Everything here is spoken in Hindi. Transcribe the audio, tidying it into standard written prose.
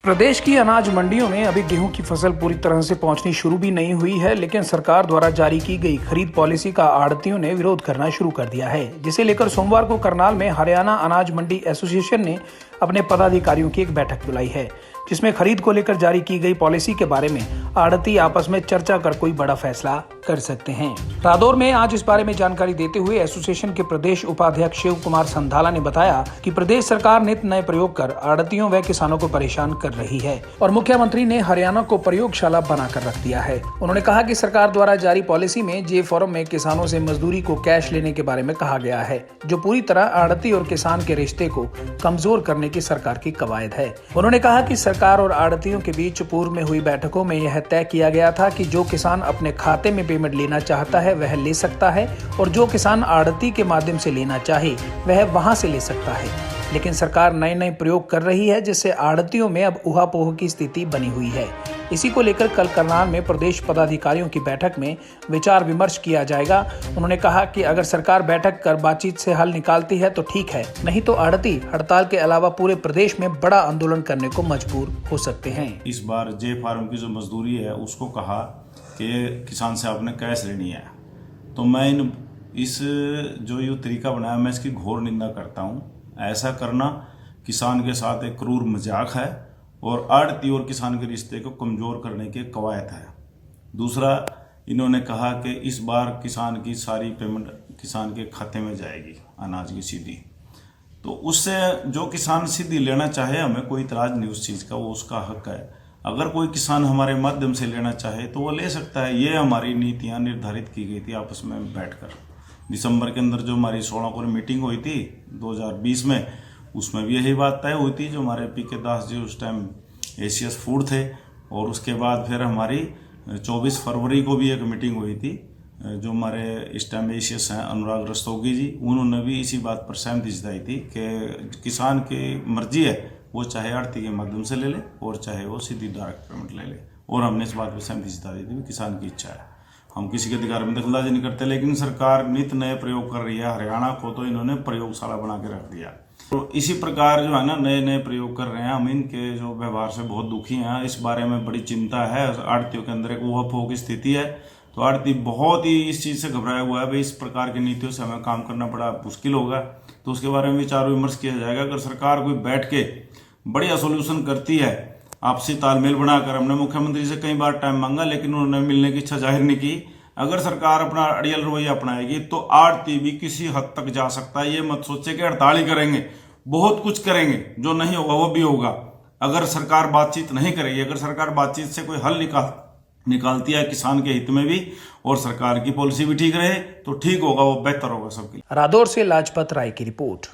प्रदेश की अनाज मंडियों में अभी गेहूं की फसल पूरी तरह से पहुंचनी शुरू भी नहीं हुई है, लेकिन सरकार द्वारा जारी की गई खरीद पॉलिसी का आढ़तियों ने विरोध करना शुरू कर दिया है, जिसे लेकर सोमवार को करनाल में हरियाणा अनाज मंडी एसोसिएशन ने अपने पदाधिकारियों की एक बैठक बुलाई है, जिसमें खरीद को लेकर जारी की गई पॉलिसी के बारे में आढ़ती आपस में चर्चा कर कोई बड़ा फैसला कर सकते हैं। रादौर में आज इस बारे में जानकारी देते हुए एसोसिएशन के प्रदेश उपाध्यक्ष शिव कुमार संधाला ने बताया कि प्रदेश सरकार नित नए प्रयोग कर आढ़तियों व किसानों को परेशान कर रही है और मुख्यमंत्री ने हरियाणा को प्रयोगशाला बनाकर रख दिया है। उन्होंने कहा कि सरकार द्वारा जारी पॉलिसी में जे फॉर्म में किसानों से मजदूरी को कैश लेने के बारे में कहा गया है, जो पूरी तरह आढ़ती और किसान के रिश्ते को कमजोर करने की सरकार की कवायद है। उन्होंने कहा कि सरकार और आढ़तियों के बीच पूर्व में हुई बैठकों में यह तय किया गया था कि जो किसान अपने खाते में पेमेंट लेना चाहता है वह ले सकता है और जो किसान आढ़ती के माध्यम से लेना चाहे वह वहां से ले सकता है, लेकिन सरकार नए नए प्रयोग कर रही है, जिससे आढ़तियों में अब ऊहापोह की स्थिति बनी हुई है। इसी को लेकर कल करनाल में प्रदेश पदाधिकारियों की बैठक में विचार विमर्श किया जाएगा। उन्होंने कहा कि अगर सरकार बैठक कर बातचीत से हल निकालती है तो ठीक है, नहीं तो आढ़ती हड़ताल के अलावा पूरे प्रदेश में बड़ा आंदोलन करने को मजबूर हो सकते हैं। इस बार जे फार्म की जो मजदूरी है उसको कहा कि किसान से आपने कैश लेनी है, तो मैं इस जो ये तरीका बनाया मैं इसकी घोर निंदा करता हूँ। ऐसा करना किसान के साथ एक क्रूर मजाक है और आढ़ती और किसान के रिश्ते को कमज़ोर करने की कवायद है। दूसरा, इन्होंने कहा कि इस बार किसान की सारी पेमेंट किसान के खाते में जाएगी, अनाज की सीधी। तो उससे जो किसान सीधी लेना चाहे, हमें कोई इतराज़ नहीं उस चीज़ का, वो उसका हक है। अगर कोई किसान हमारे माध्यम से लेना चाहे तो वो ले सकता है। ये हमारी नीतियाँ निर्धारित की गई थी आपस में बैठकर। दिसंबर के अंदर जो हमारी 16 को मीटिंग हुई थी 2020 में, उसमें भी यही बात तय हुई थी। जो हमारे पीके दास जी उस टाइम एशियस फूड थे, और उसके बाद फिर हमारी 24 फरवरी को भी एक मीटिंग हुई थी। जो हमारे इस टाइम एशियस हैं अनुराग रस्तोगी जी, उन्होंने भी इसी बात पर सहमति जताई थी कि किसान की मर्जी है, वो चाहे आढ़ती के माध्यम से ले ले और चाहे वो सीधी डायरेक्ट पेमेंट ले ले। और हमने इस बात पर सहमति जता दी थी, किसान की इच्छा है, हम किसी के अधिकार में दखलंदाजी नहीं करते। लेकिन सरकार नित नए प्रयोग कर रही है। हरियाणा को तो इन्होंने प्रयोगशाला बना के रख दिया। तो इसी प्रकार जो है ना नए नए प्रयोग कर रहे हैं। हम इनके जो व्यवहार से बहुत दुखी हैं। इस बारे में बड़ी चिंता है। आढ़तियों के अंदर एक ऊहापोह की स्थिति है, तो आढ़ती बहुत ही इस चीज़ से घबराया हुआ है। भाई इस प्रकार की नीतियों से हमें काम करना बड़ा मुश्किल होगा, तो उसके बारे में विचार विमर्श किया जाएगा। अगर सरकार कोई बैठ के बढ़िया सोल्यूशन करती है, आपसी तालमेल बनाकर, हमने मुख्यमंत्री से कई बार टाइम मांगा लेकिन उन्होंने मिलने की इच्छा जाहिर नहीं की। अगर सरकार अपना अड़ियल रवैया अपनाएगी तो आढ़ती भी किसी हद तक जा सकता है। ये मत सोचे कि हड़ताल ही करेंगे, बहुत कुछ करेंगे, जो नहीं होगा वो भी होगा। अगर सरकार बातचीत नहीं करेगी, अगर सरकार बातचीत से कोई हल निकालती है किसान के हित में भी, और सरकार की पॉलिसी भी ठीक रहे, तो ठीक होगा, वो बेहतर होगा सबके लिए। रादौर से लाजपत राय की रिपोर्ट।